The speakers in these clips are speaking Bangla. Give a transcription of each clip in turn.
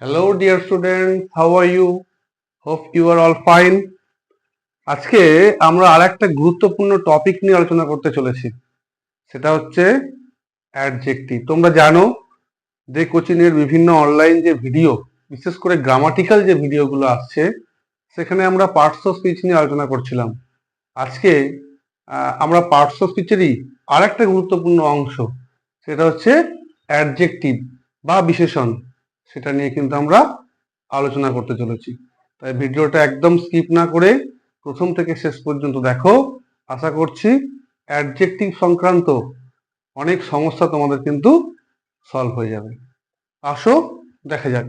Hello dear students, how are you? Hope you are all fine. আজকে আমরা আরেকটা গুরুত্বপূর্ণ টপিক নিয়ে আলোচনা করতে চলেছি। সেটা হচ্ছে অ্যাডজেক্টিভ। তোমরা জানো যে কোচিং এর বিভিন্ন অনলাইন যে ভিডিও, বিশেষ করে গ্রামাটিক্যাল যে ভিডিওগুলো আসছে, সেখানে আমরা পার্টস অফ স্পিচ নিয়ে আলোচনা করছিলাম। আজকে আমরা পার্টস অফ স্পিচেরই আরেকটা গুরুত্বপূর্ণ অংশ, সেটা হচ্ছে অ্যাডজেক্টিভ বা বিশেষণ, সেটা নিয়ে কিন্তু আমরা আলোচনা করতে চলেছি। তাই ভিডিওটা একদম স্কিপ না করে প্রথম থেকে শেষ পর্যন্ত দেখো। আশা করছি অ্যাডজেক্টিভ সংক্রান্ত অনেক সমস্যা তোমাদের কিন্তু সলভ হয়ে যাবে। আসো দেখা যাক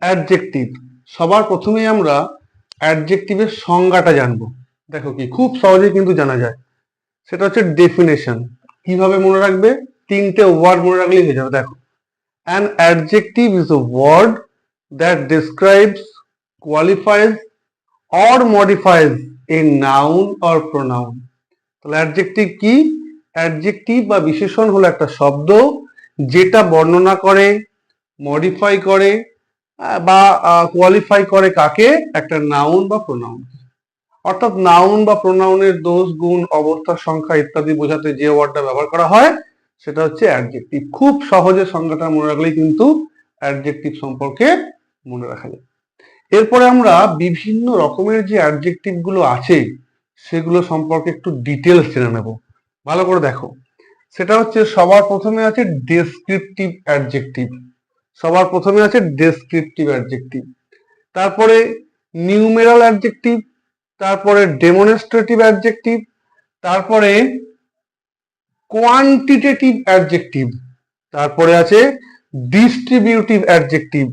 অ্যাডজেক্টিভ। সবার প্রথমেই আমরা অ্যাডজেক্টিভের সংজ্ঞাটা জানবো। দেখো কি খুব সহজেই কিন্তু জানা যায়, সেটা হচ্ছে ডেফিনেশন। কিভাবে মনে রাখবে? তিনটে ওয়ার্ড মনে রাখলেই হয়ে যাবে। দেখো, an adjective is a word that describes, qualifies or modifies a noun or pronoun. তাহলে অ্যাডজেক্টিভ কি? অ্যাডজেক্টিভ বা বিশেষণ হলো একটা শব্দ যেটা বর্ণনা করে, মডিফাই করে বা কোয়ালিফাই করে কাকে? একটা নাউন বা প্রোনাউন। অর্থাৎ নাউন বা প্রোনাউনের দোষ, গুণ, অবস্থা, সংখ্যা ইত্যাদি বোঝাতে যে ওয়ার্ডটা ব্যবহার করা হয় সেটা হচ্ছে অ্যাডজেক্টিভ। খুব সহজে সংজ্ঞাটা মনে রাখলেই কিন্তু অ্যাডজেক্টিভ সম্পর্কে মনে রাখা যায়। এরপরে আমরা বিভিন্ন রকমের যে অ্যাডজেক্টিভ গুলো আছে সেগুলো সম্পর্কে একটু ডিটেলস জেনে নেব। ভালো করে দেখো, সেটা হচ্ছে সবার প্রথমে আছে ডেসক্রিপটিভ অ্যাডজেক্টিভ। সবার প্রথমে আছে ডেসক্রিপটিভ অ্যাডজেক্টিভ, তারপরে নিউমেরাল অ্যাডজেক্টিভ, তারপরে ডেমনস্ট্রেটিভ অ্যাডজেক্টিভ, তারপরে কোয়ান্টিটেটিভ অ্যাডজেক্টিভ, তারপরে আছে ডিস্ট্রিবিউটিভ অ্যাডজেক্টিভ,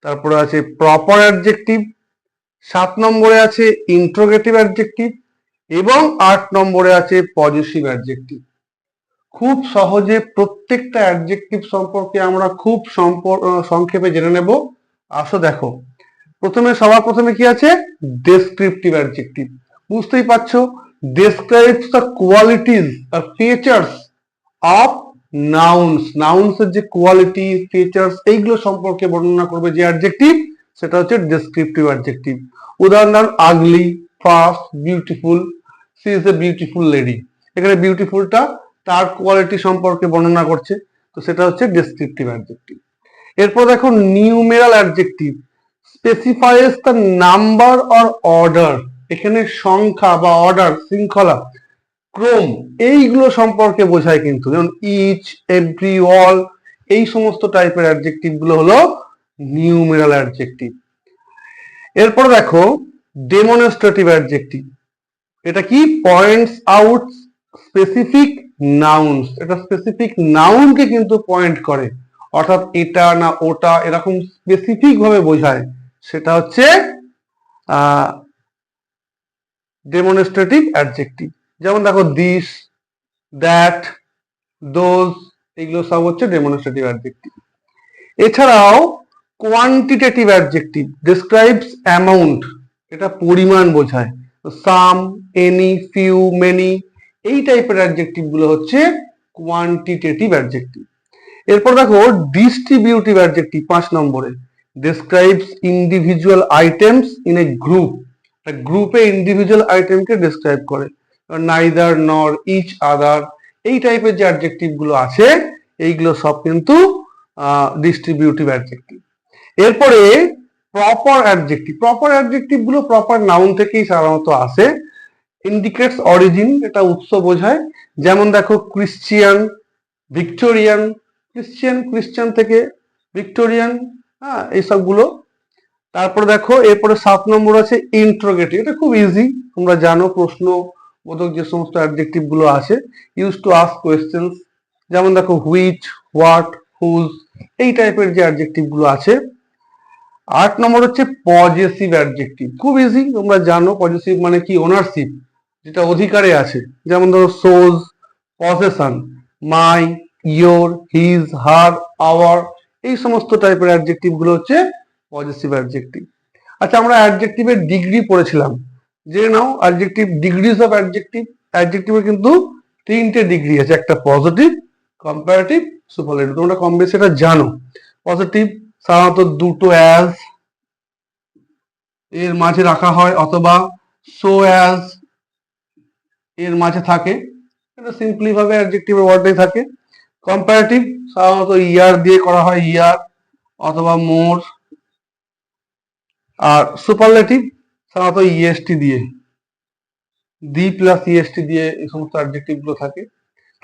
তারপরে আছে প্রপার অ্যাডজেক্টিভ, 7 নম্বরে আছে ইন্ট্রোগেটিভ অ্যাডজেক্টিভ এবং 8 নম্বরে আছে পজেসিভ অ্যাডজেক্টিভ। খুব সহজে প্রত্যেকটা অ্যাডজেক্টিভ সম্পর্কে আমরা খুব সংক্ষেপে জেনে নেব। আসো দেখো, সবার প্রথমে কি আছে? Descriptive adjective. বুঝতেই পারছো, describes the qualities or features of nouns. Nouns এর যে কোয়ালিটি, ফিচার্স, এইগুলো সম্পর্কে বর্ণনা করবে যে অ্যাডজেক্টিভ, সেটা হচ্ছে ডেসক্রিপটিভ অ্যাডজেক্টিভ। উদাহরণ ugly, fast, beautiful. She is a beautiful lady. এখানে বিউটিফুলটা তার কোয়ালিটি সম্পর্কে বর্ণনা করছে, তো সেটা হচ্ছে ডেসক্রিপটিভ অ্যাডজেক্টিভ। এরপর দেখো numeral adjective, specifies the number or order. এখানে সংখ্যা বা অর্ডার, শৃঙ্খলা, ক্রম, এইগুলো সম্পর্কে বোঝায় কিন্তু। যেমন ইচ, এভরি, অল, এই সমস্ত টাইপের অ্যাডজেক্টিভ গুলো হলো নিউমেরাল অ্যাডজেক্টিভ। এরপর দেখো ডেমনস্ট্রেটিভ অ্যাডজেক্টিভ। এটা কি? Points out specific nouns. এটা স্পেসিফিক নাউনকে কিন্তু পয়েন্ট করে, অর্থাৎ এটা না ওটা এরকম স্পেসিফিক ভাবে বোঝায়, সেটা হচ্ছে ডেমনস্ট্রেটিভ অ্যাডজেক্টিভ। যেমন দেখো দিস, দ্যাট, দোজ, এগুলো সব হচ্ছে ডেমনস্ট্রেটিভ অ্যাডজেক্টিভ। এছাড়াও কোয়ান্টিটেটিভ অ্যাডজেক্টিভ, ডেসক্রাইবস অ্যামাউন্ট। এটা পরিমাণ বোঝায়। সাম, এনি, ফিউ, মেনি, এই টাইপের অ্যাডজেক্টিভ গুলো হচ্ছে কোয়ান্টিটেটিভ অ্যাডজেক্টিভ। এরপর দেখো ডিস্ট্রিবিউটিভ অ্যাডজেক্টিভ 5 নম্বরে, describes individual items in a group. গ্রুপে ইন্ডিভিজুয়াল আইটেমকে ডেসক্রাইব করে। নাইদার, নর, ইচ আদার, এই টাইপের যে অ্যাডজেক্টিভ গুলো আছে এইগুলো সব কিন্তু ডিস্ট্রিবিউটিভ অ্যাডজেক্টিভ। এরপরে প্রপার অ্যাডজেক্টিভ। প্রপার অ্যাডজেক্টিভ গুলো প্রপার নাউন থেকেই সাধারণত আসে। ইন্ডিকেটস অরিজিন, এটা উৎস বোঝায়। যেমন দেখো ক্রিশ্চিয়ান, ভিক্টোরিয়ান, ক্রিশ্চিয়ান থেকে ভিক্টোরিয়ান, হ্যাঁ, এইসবগুলো। তারপরে দেখো এরপরে 7 নম্বর আছে ইন্ট্রোগেটিভ। এটা খুব ইজি, তোমরা জানো, প্রশ্ন বোধক যে সমস্ত অ্যাডজেক্টিভ গুলো আছে, ইউজ টু আস্ক কোয়েশ্চেন্স। যেমন দেখো হুইচ, হোয়াট, হুজ, এই টাইপের যে অ্যাডজেক্টিভ গুলো আছে। 8 নম্বর হচ্ছে পজেসিভ অ্যাডজেক্টিভ। খুব ইজি, তোমরা জানো পজেসিভ মানে কি? ওনারশিপ, যেটা অধিকারে আছে। যেমন ধরো shows, possession, my, your, his, her, our, এই সমস্ত টাইপের অ্যাডজেক্টিভ গুলো হচ্ছে পজেসিভ অ্যাডজেক্টিভ। আচ্ছা, আমরা অ্যাডজেক্টিভের ডিগ্রি পড়েছিলাম, জেনে নাও অ্যাডজেক্টিভ ডিগ্রিজ অফ অ্যাডজেক্টিভ। অ্যাডজেক্টিভের কিন্তু 3টে ডিগ্রি আছে, একটা পজিটিভ, কম্পারেটিভ, সুপারলেটিভ। তোমরা কম বেশি এটা জানো। পজিটিভ সাধারণত দুটো অ্যাজ এর মাঝে রাখা হয় অথবা সো অ্যাজ এর মাঝে থাকে। এটা সিম্পলি ভাবে অ্যাডজেক্টিভ ওয়ার্ডটাই থাকে। কম্পারেটিভ সাধারণত ইয়ার দিয়ে করা হয়, ইয়ার অথবা মোর। আর সুপারলেটিভ সাধারণত ইএসটি দিয়ে, দি প্লাস ইএসটি দিয়ে এই সমস্ত অ্যাডজেক্টিভ গুলো থাকে।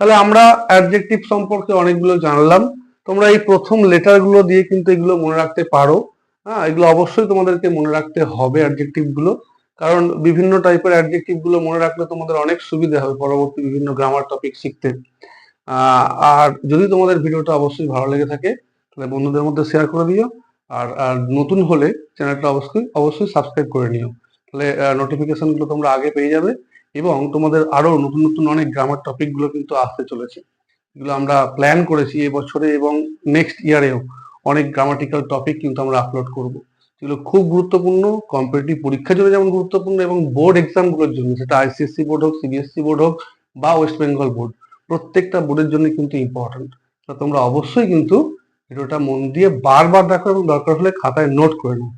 তাহলে আমরা অ্যাডজেক্টিভ সম্পর্কে অনেকগুলো জানলাম। তোমরা এই প্রথম লেটার গুলো দিয়ে কিন্তু এগুলো মনে রাখতে পারো। হ্যাঁ, এগুলো অবশ্যই তোমাদেরকে মনে রাখতে হবে অ্যাডজেক্টিভ গুলো, কারণ বিভিন্ন টাইপের অ্যাডজেক্টিভ গুলো মনে রাখলে তোমাদের অনেক সুবিধা হবে পরবর্তী বিভিন্ন গ্রামার টপিক শিখতে। আর যদি তোমাদের ভিডিওটা অবশ্যই ভালো লেগে থাকে তাহলে বন্ধুদের মধ্যে শেয়ার করে দিও। আর নতুন হলে চ্যানেলটা অবশ্যই অবশ্যই সাবস্ক্রাইব করে নিও, তাহলে নোটিফিকেশন গুলো তোমরা আগে পেয়ে যাবে। এবং তোমাদের আরো নতুন নতুন অনেক গ্রামার টপিক গুলো কিন্তু আসতে চলেছে, এগুলো আমরা প্ল্যান করেছি এবছরে এবং নেক্সট ইয়ারেও অনেক গ্রামাটিক্যাল টপিক কিন্তু আমরা আপলোড করব, যেগুলো খুব গুরুত্বপূর্ণ কম্পিটিটিভ পরীক্ষার জন্য যেমন গুরুত্বপূর্ণ এবং বোর্ড এক্সাম গুলোর জন্য, সেটা আইসিএসসি বোর্ড হোক, সিবিএসসি বোর্ড হোক বা ওয়েস্ট বেঙ্গল বোর্ড, প্রত্যেকটা বোর্ডের জন্য কিন্তু ইম্পর্টেন্ট। তো তোমরা অবশ্যই কিন্তু ভিডিওটা মন দিয়ে বারবার দেখো এবং দরকার হলে খাতায় নোট করে নাও।